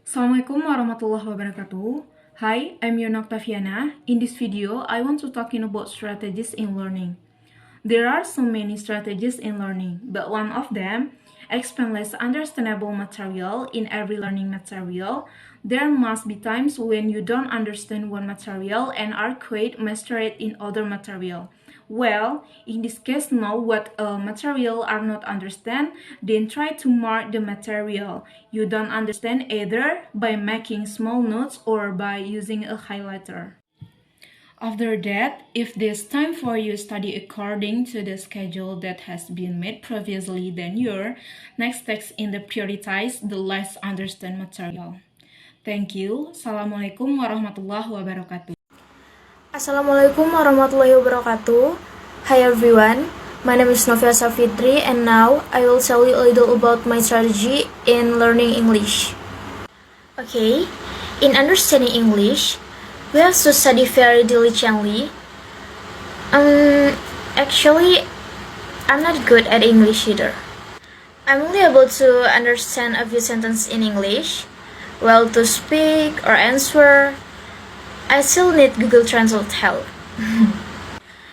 Assalamualaikum warahmatullahi wabarakatuh. Hi, I'm Yona Octaviana. In this video, I want to talking about strategies in learning. There are so many strategies in learning, but one of them, expand less understandable material in every learning material. There must be times when you don't understand one material and are quite mastered in other material. Well, in this case, know what material are not understand, then try to mark the material you don't understand either by making small notes or by using a highlighter. After that, if there's time for you study according to the schedule that has been made previously, then your next text in the prioritize the less understand material. Thank you. Assalamualaikum warahmatullahi wabarakatuh. Assalamualaikum warahmatullahi wabarakatuh. Hi everyone, my name is Novia Safidri and now I will tell you a little about my strategy in learning English. Okay, in understanding English, we have to study very diligently. Actually, I'm not good at English either. I'm only able to understand a few sentences in English, while to speak or answer, I still need Google Translate help.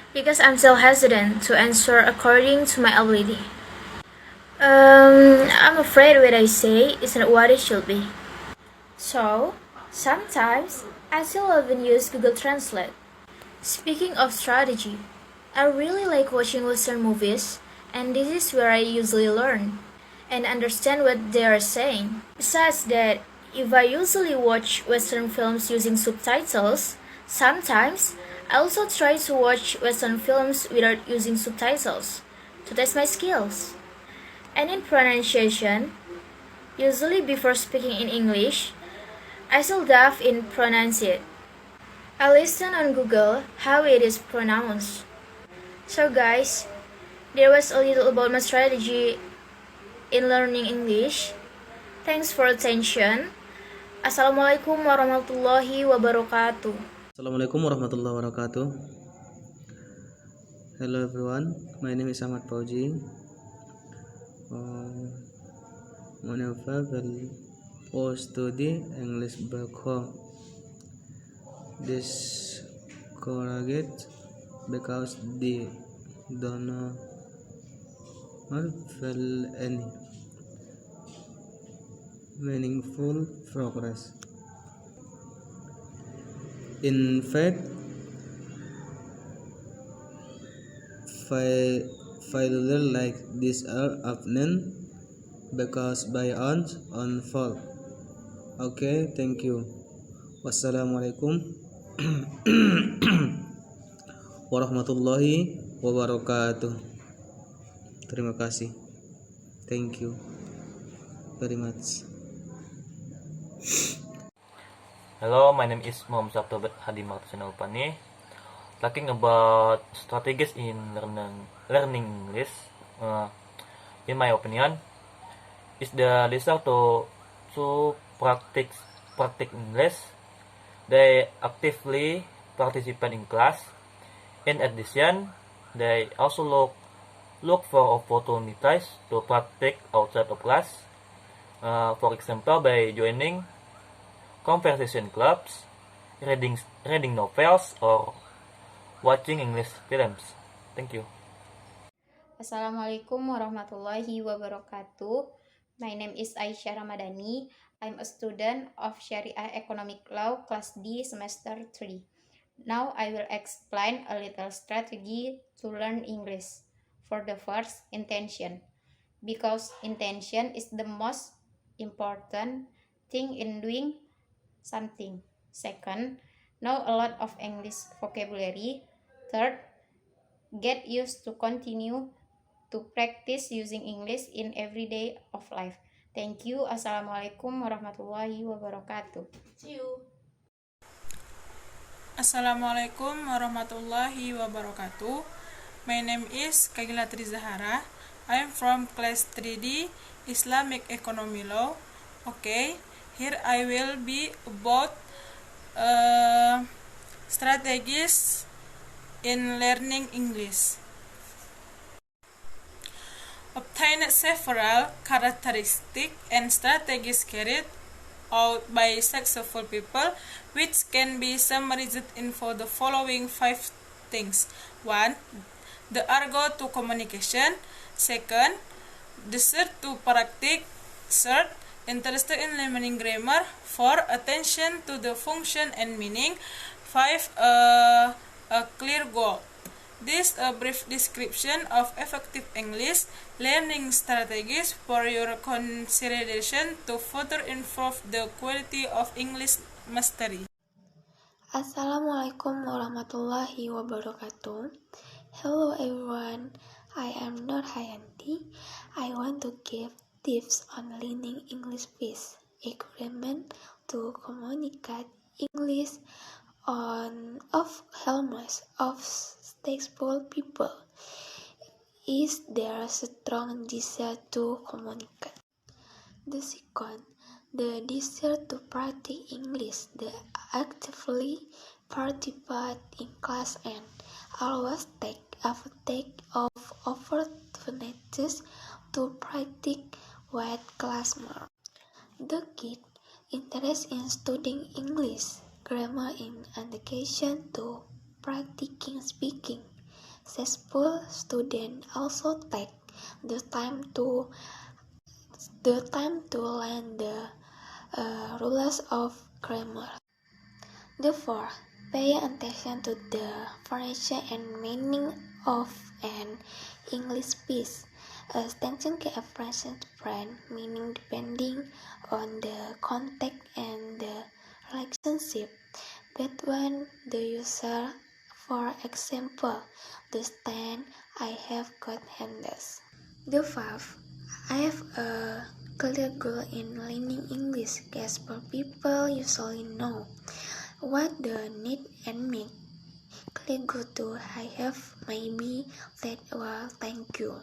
Because I'm still hesitant to answer according to my ability. I'm afraid what I say isn't what it should be. So, sometimes I still haven't used Google Translate. Speaking of strategy, I really like watching Western movies, and this is where I usually learn and understand what they are saying. Besides that, if I usually watch Western films using subtitles, sometimes I also try to watch Western films without using subtitles to test my skills. And in pronunciation, usually before speaking in English, I still dive in pronounce it. I listen on Google how it is pronounced. So guys, there was a little about my strategy in learning English. Thanks for attention. Assalamualaikum warahmatullahi wabarakatuh. Assalamualaikum warahmatullahi wabarakatuh. Hello everyone, my name is Ahmad Fauji. Whenever I study English back home, this correct because they don't feel any meaningful progress. In fact, failure like this are often because by on fault. Okay, thank you. Wassalamualaikum warahmatullahi wabarakatuh. Terima kasih. Thank you very much. Hello, my name is Muhammad Sabto Hadi Martusana Upani. Talking about strategies in learning English, in my opinion, is the listener to practice English. They actively participate in class. In addition, they also look for opportunities to practice outside of class. For example, by joining conversation clubs, reading novels, or watching English films. Thank you. Assalamualaikum warahmatullahi wabarakatuh. My name is Aisyah Ramadhani. I'm a student of Syariah Economic Law Class D Semester 3. Now I will explain a little strategy to learn English. For the first, intention. Because intention is the most important thing in doing something. Second, know a lot of English vocabulary. Third, get used to continue to practice using English in every day of life. Thank you. Assalamualaikum warahmatullahi wabarakatuh. See you. Assalamualaikum warahmatullahi wabarakatuh. My name is Kagila Trizahara. I am from class 3D Islamic Economy Law. Okay, here I will be about strategies in learning English. Obtain several characteristics and strategies carried out by successful people, which can be summarized into the following 5 things. 1. The argot to communication. Second, desire to practice. Third, interested in learning grammar. 4. Attention to the function and meaning. 5. A clear goal. This is a brief description of effective English learning strategies for your consideration to further improve the quality of English mastery. Assalamualaikum warahmatullahi wabarakatuh. Hello everyone, I am Nur Hayanti. I want to give tips on learning English with agreement to communicate English on of helmets of successful people. Is there a strong desire to communicate? The second, the desire to practice English, the actively participate in class and always take advantage of opportunities to practice with classmates. The kid interest in studying English, grammar in education to practicing speaking. Successful students also take the time to learn the rules of grammar. Therefore, pay attention to the function and meaning of an English piece. Attention to expression brand meaning depending on the context and the relationship between the user. For example, the stand I have got hands. The fifth, I have a clear goal in learning English. Casper people usually know what the need and mean. Clear goal to I have maybe that well, thank you.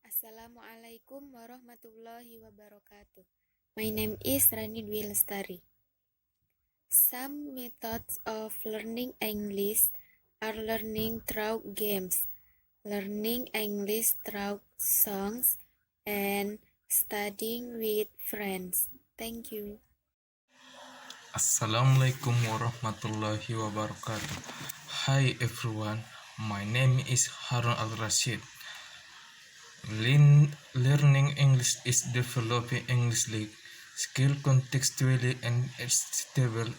Assalamualaikum warahmatullahi wabarakatuh. My name is Rani Dwi Lestari. Some methods of learning English are learning through games, learning English through songs, and studying with friends. Thank you. Assalamualaikum warahmatullahi wabarakatuh. Hi everyone, my name is Harun Al-Rashid. Learning English is developing English skill contextually and stable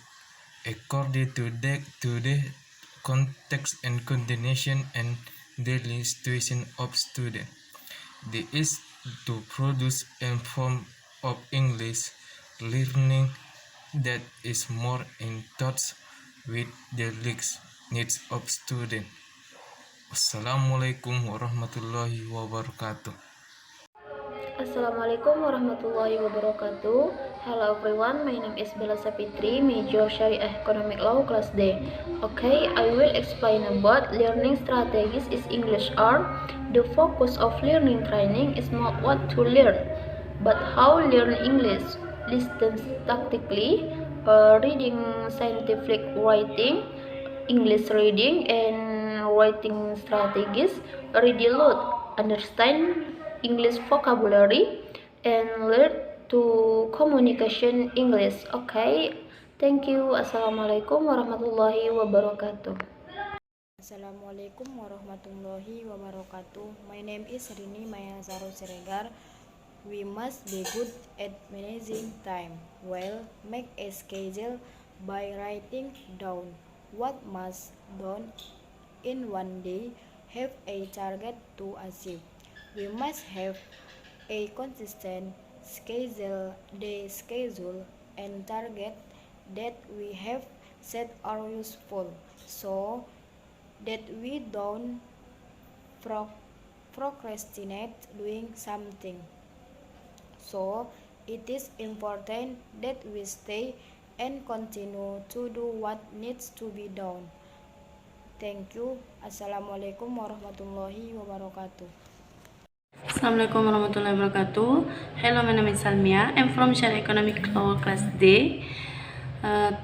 according to the context and condition and daily situation of student. This is to produce a form of English learning that is more in touch with the needs of student. Wassalamualaikum warahmatullahi wabarakatuh. Assalamualaikum warahmatullahi wabarakatuh. Hello everyone, my name is Bella Sapitri, major Syariah Economic Law, class D. Okay, I will explain about learning strategies in English are the focus of learning training is not what to learn, but how learn English. Listen tactically, reading scientific writing, English reading and writing strategies, read a lot, understand English vocabulary, and learn to communication English. Okay, thank you. Assalamualaikum warahmatullahi wabarakatuh. Assalamualaikum warahmatullahi wabarakatuh. My name is Rini Maya Zaro Siregar. We must be good at managing time. Well, make a schedule by writing down what must done in one day. Have a target to achieve. We must have a consistent schedule, day schedule, and target that we have set are useful so that we don't procrastinate doing something. So it is important that we stay and continue to do what needs to be done. Thank you. Assalamualaikum warahmatullahi wabarakatuh. Assalamualaikum warahmatullahi wabarakatuh. Hello, my name is Salmia. I'm from Syariah Economic Law class D.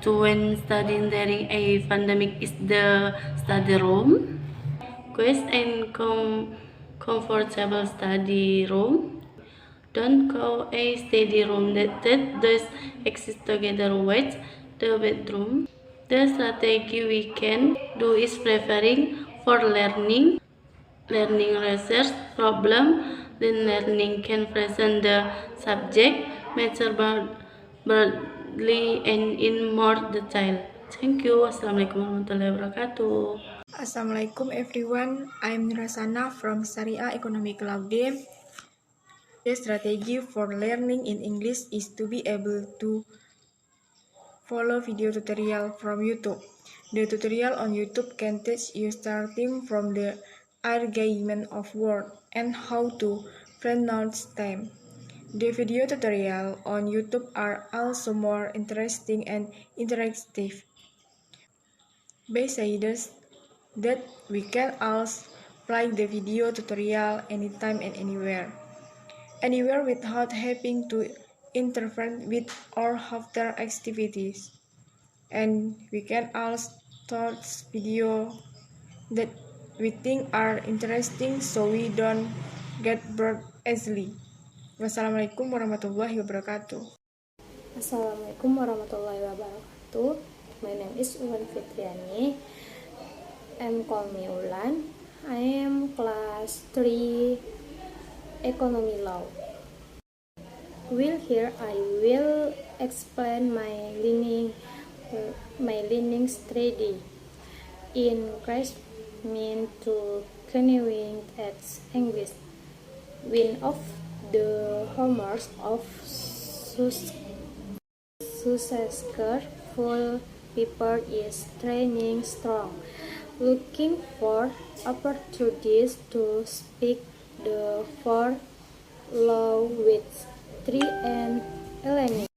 When studying during a pandemic is the study room. Quiet and comfortable study room. don't go a steady room that does exist together with the bedroom. The strategy we can do is preparing for learning research problem, then learning can present the subject matter broadly and in more detail. Thank you. Wassalamualaikum warahmatullahi wabarakatuh. Assalamualaikum everyone, I'm Nurasana from Syariah Economic Law D. The strategy for learning in English is to be able to follow video tutorial from YouTube. The tutorial on YouTube can teach you starting from the arrangement of words and how to pronounce them. The video tutorial on YouTube are also more interesting and interactive. Besides that, we can also play the video tutorial anytime and anywhere without having to interfere with our other activities. And we can also touch video that we think are interesting so we don't get bored easily. Wassalamualaikum warahmatullahi wabarakatuh. Assalamualaikum warahmatullahi wabarakatuh. My name is Ulan Fitriani. Call me Ulan. I am class 3 Economy Law. Here I will explain my learning strategy. Encouragement to continuing at English. One of the hallmarks of successful people is training strong, looking for opportunities to speak the four languages, 3 and Hellenic.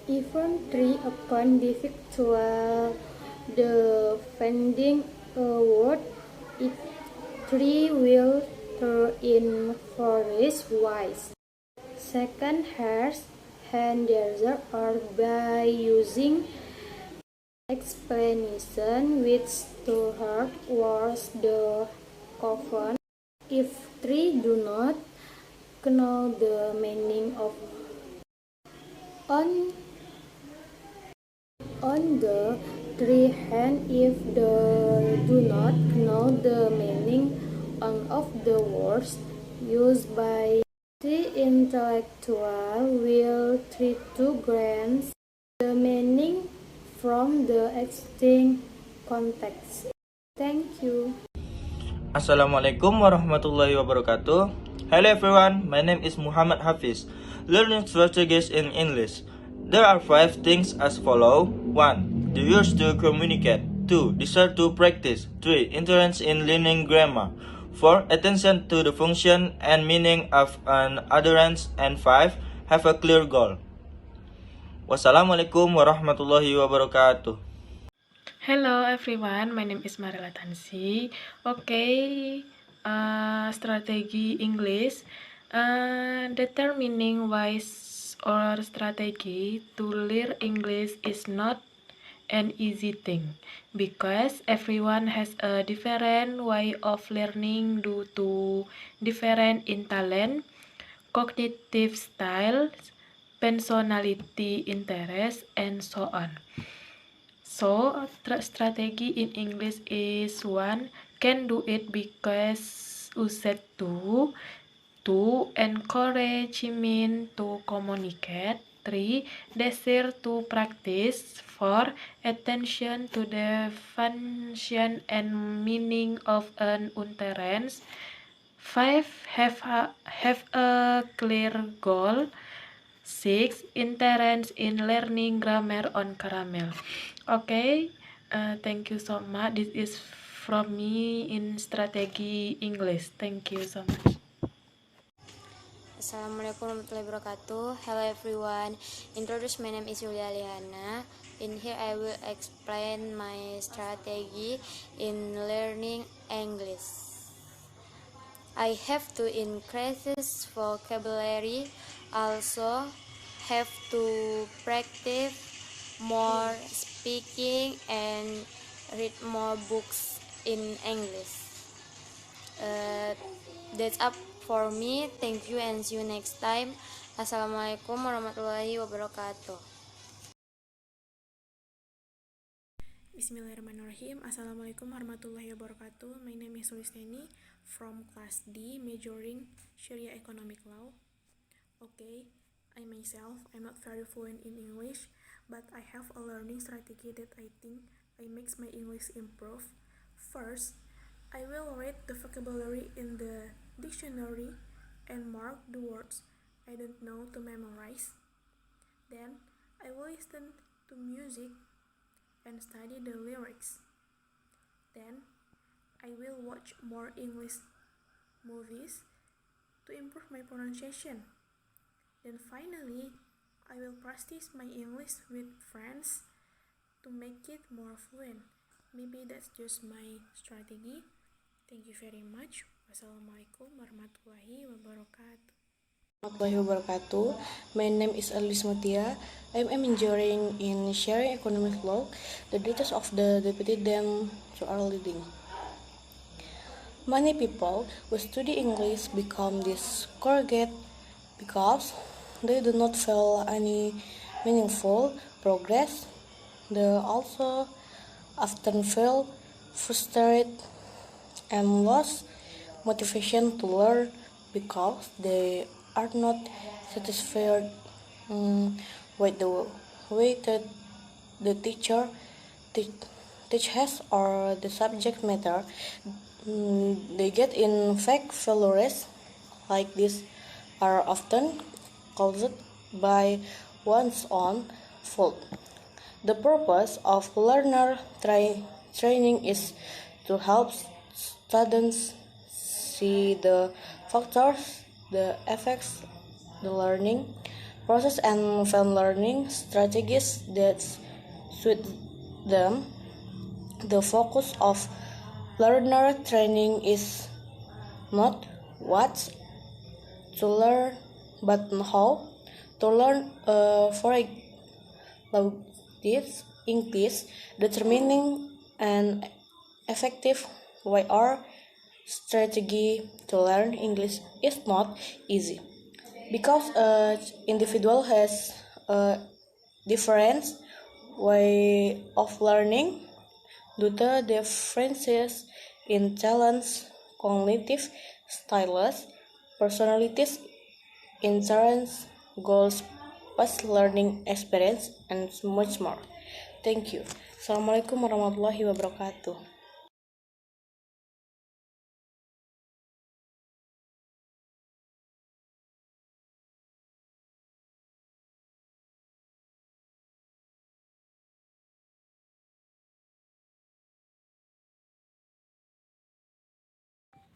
Even 3 upon difficult defending a word, it 3 will turn in forest wise. Second hand desert or by using explanation which to hurt was the common. If 3 do not know the meaning of on the 3 hand, if they do not know the meaning of the words used by the intellectual will try to grasp the meaning from the existing context. Thank you. Assalamualaikum warahmatullahi wabarakatuh. Hello everyone, my name is Muhammad Hafiz. Learning strategies in English. There are 5 things as follow. 1. The use to communicate. 2. Desire to practice. 3. Interest in learning grammar. 4. Attention to the function and meaning of an utterance. And 5. Have a clear goal. Wassalamualaikum warahmatullahi wabarakatuh. Hello everyone, my name is Marilla Tansi. Strategi English. Determining wise or strategy to learn English is not an easy thing because everyone has a different way of learning due to different in talent, cognitive styles, personality, interest, and so on. So, strategy in English is 1. Can do it because used to. 2. Encouragement to communicate. 3. Desire to practice. 4. Attention to the function and meaning of an utterance. 5. Have a clear goal. 6. Interest in learning grammar on caramel. Thank you so much. This is from me in strategy English. Thank you so much. Assalamualaikum warahmatullahi wabarakatuh. Hello everyone. Introduce, my name is Yulia Liana. In here I will explain my strategy in learning English. I have to increase vocabulary, also have to practice more speaking and read more books in English. That's up for me. Thank you and see you next time. Assalamualaikum warahmatullahi wabarakatuh. Bismillahirrahmanirrahim. Assalamualaikum warahmatullahi wabarakatuh. My name is Sulisteni from class D, majoring Sharia Economic Law. Okay, I'm not very fluent in English, but I have a learning strategy that I think makes my English improve. First, I will read the vocabulary in the dictionary and mark the words I don't know to memorize. Then, I will listen to music and study the lyrics. Then, I will watch more English movies to improve my pronunciation. Then finally, I will practice my English with friends to make it more fluent. Maybe that's just my strategy. Thank you very much. Wassalamualaikum warahmatullahi wabarakatuh. Warahmatullahi wabarakatuh. My name is Alis Mutia. I am majoring in Sharia Economic Law. The details of the deputy them are leading. Many people who study English become discouraged because they do not feel any meaningful progress. They also often feel frustrated and lost motivation to learn because they are not satisfied with the way that the teacher teaches or the subject matter. They get in fact failures like this are often caused by one's own fault. The purpose of learner training is to help students see the factors that affects the learning process and find learning strategies that suit them. The focus of learner training is not what to learn, but how to learn. For this English, determining an effective way or strategy to learn English is not easy because each individual has a different way of learning due to differences in talents, cognitive styles, personalities, interests, goals, past learning experience, and much more. Thank you. Assalamualaikum warahmatullahi wabarakatuh.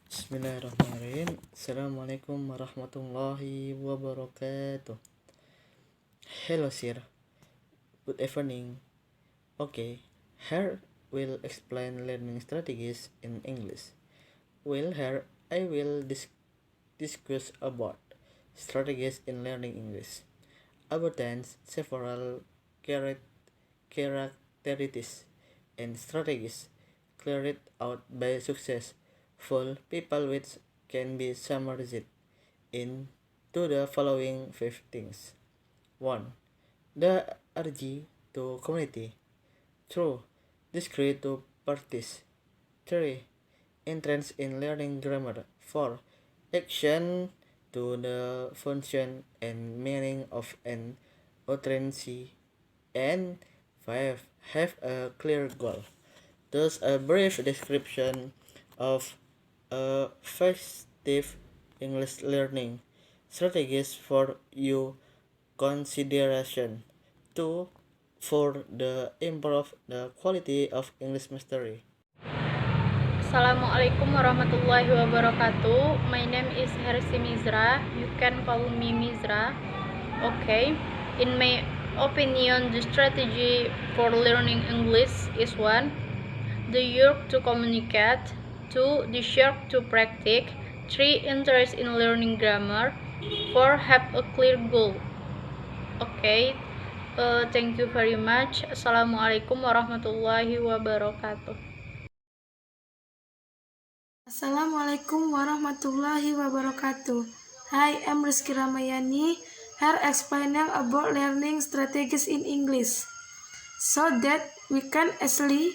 Bismillahirrahmanirrahim. Assalamualaikum warahmatullahi wabarakatuh. Hello sir. Good evening. Okay, here will explain learning strategies in English. Well, here I will discuss about strategies in learning English. About several characteristics and strategies cleared out by successful people which can be summarized into the following 5 things. 1. The urge to community. 2. Discreet to practice. 3. Interest in learning grammar. 4. Action to the function and meaning of an utterance. And 5. Have a clear goal. Thus, a brief description of effective English learning strategies for your consideration. 2. For the improve the quality of English mastery. Assalamualaikum warahmatullahi wabarakatuh. My name is Hersi Mizra. You can call me Mizra. Okay. In my opinion, the strategy for learning English is 1. The urge to communicate. 2. The urge to practice. 3. Interest in learning grammar. 4. Have a clear goal. Okay. Thank you very much. Assalamualaikum warahmatullahi wabarakatuh. Assalamualaikum warahmatullahi wabarakatuh. Hi, I'm Rizky Ramayani, here explaining about learning strategies in English, so that we can easily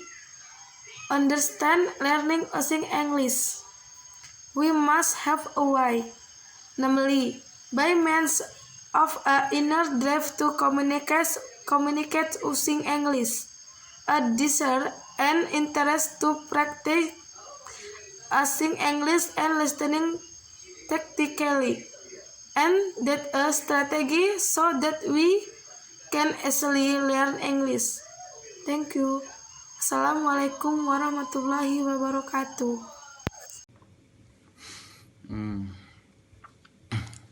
understand learning using English. We must have a why, namely, by means of an inner drive to communicate using English, a desire and interest to practice using English and listening tactically, and that a strategy so that we can easily learn English. Thank you. Assalamualaikum warahmatullahi wabarakatuh.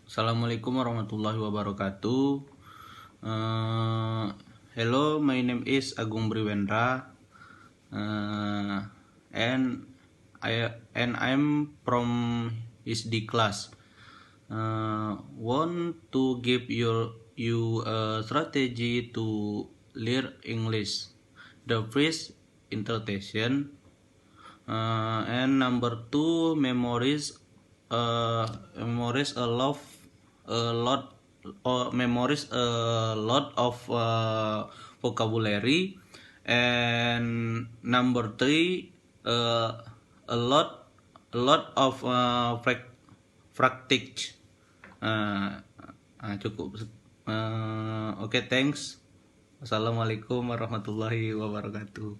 Assalamualaikum warahmatullahi wabarakatuh. Hello, my name is Agung Briwendra, and I'm from SD class. Want to give you a strategy to learn English. The first, introduction, and number 2, memorize a lot of vocabulary, and number 3, a lot of practice. Cukup. Oke, thanks. Assalamualaikum warahmatullahi wabarakatuh.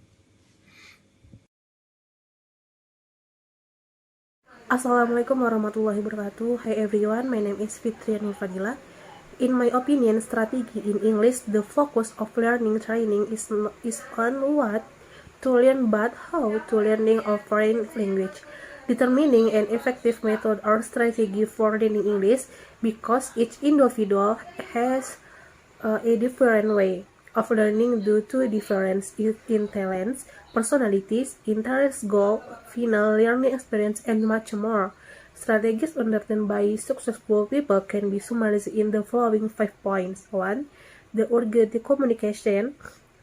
Assalamualaikum warahmatullahi wabarakatuh. Hi everyone, my name is Fitri Nur Fadila. In my opinion, strategy in English, the focus of learning training is on what to learn but how to learning a foreign language. Determining an effective method or strategy for learning English because each individual has a different way of learning due to difference in talents, personalities, interests, goal, final learning experience, and much more. Strategies undertaken by successful people can be summarized in the following 5 points. 1. The organic communication.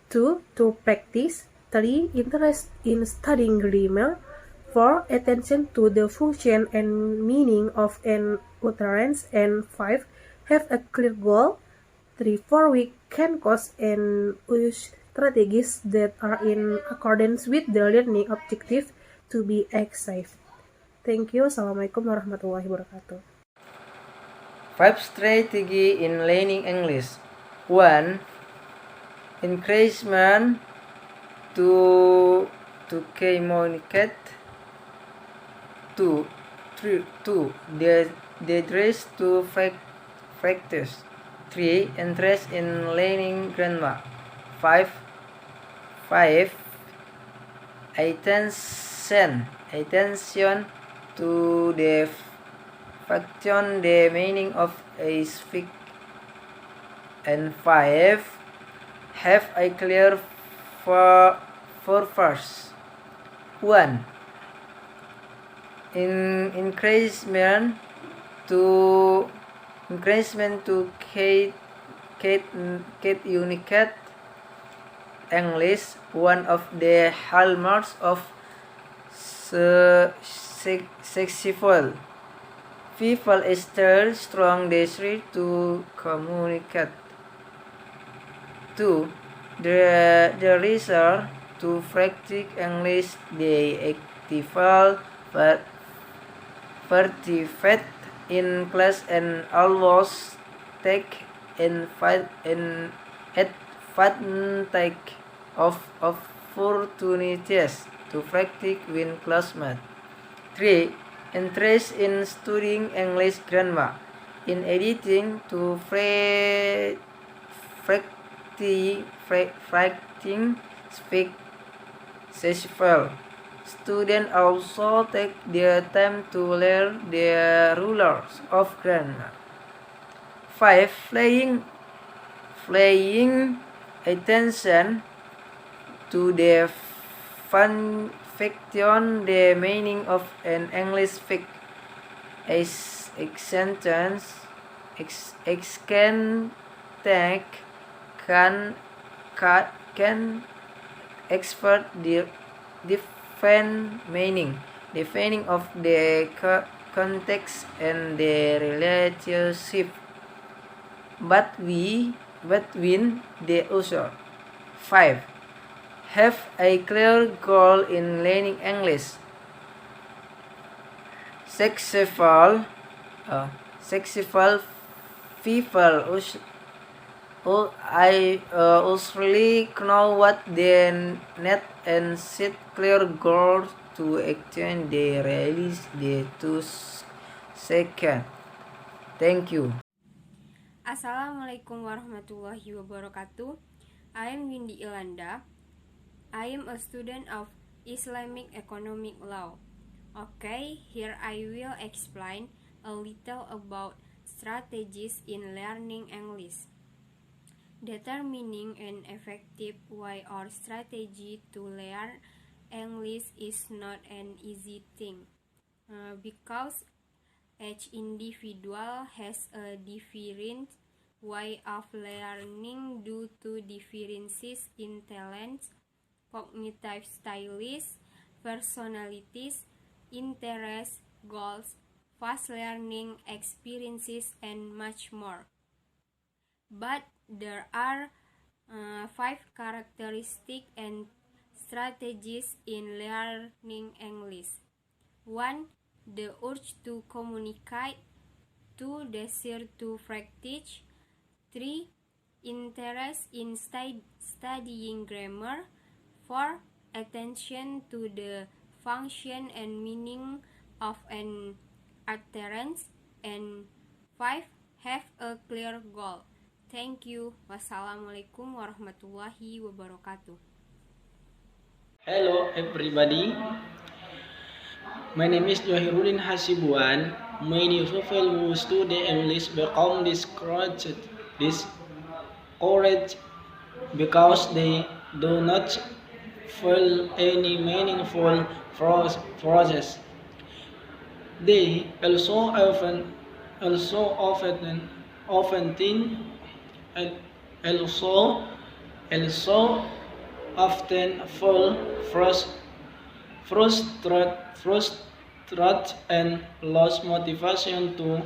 2. To practice. 3. Interest in studying grammar. 4. Attention to the function and meaning of an utterance. And 5. Have a clear goal. 3. 4. We can cause and use strategies that are in accordance with the learning objective to be achieved. Thank you. Assalamualaikum warahmatullahi wabarakatuh. 5 strategy in learning English. 1. Encouragement to communicate. 2. The dress to practice. 3. Interest in learning grammar. 5. Attention to the function, the meaning of a speak. And 5. Have a clear purpose. 1. Encouragement to communicate English. One of the hallmarks of successful people is their strong desire to communicate. 2. The research to practice English, they actively participate in class and always take advantage of opportunities to practice with classmates. 3. Interest in studying English grammar. In addition to practicing speak successful, students also take their time to learn the rules of grammar. 5. Paying attention to the function, the meaning of an English speak. A sentence can express different meaning depending of the context and the relationship between the user. 5. Have a clear goal in learning English. Successful people usually know what they need and set clear goals to attain the release the 2 second. Thank you. Assalamualaikum warahmatullahi wabarakatuh. I am Windy Ilanda. I am a student of Islamic Economic Law. Okay, here I will explain a little about strategies in learning English. Determining an effective way or strategy to learn English is not an easy thing because each individual has a different way of learning due to differences in talents, cognitive styles, personalities, interests, goals, fast learning experiences, and much more. But there are 5 characteristics and strategies in learning English. 1. The urge to communicate. 2. Desire to practice. 3. Interest in studying grammar. 4. Attention to the function and meaning of an utterance. And 5. Have a clear goal. Thank you. Wassalamualaikum warahmatullahi wabarakatuh. Hello everybody. My name is Johiruddin Hasibuan. Many people who study English become discouraged because they do not feel any meaningful process. They also often feel frustrated and lose motivation to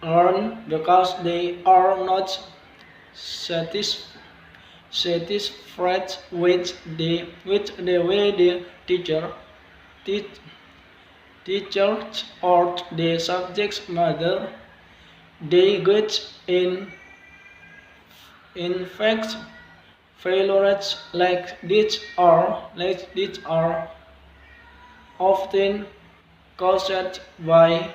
learn because they are not satisfied with the way the teacher or the subject matter they get in fact. Failures like this are often caused by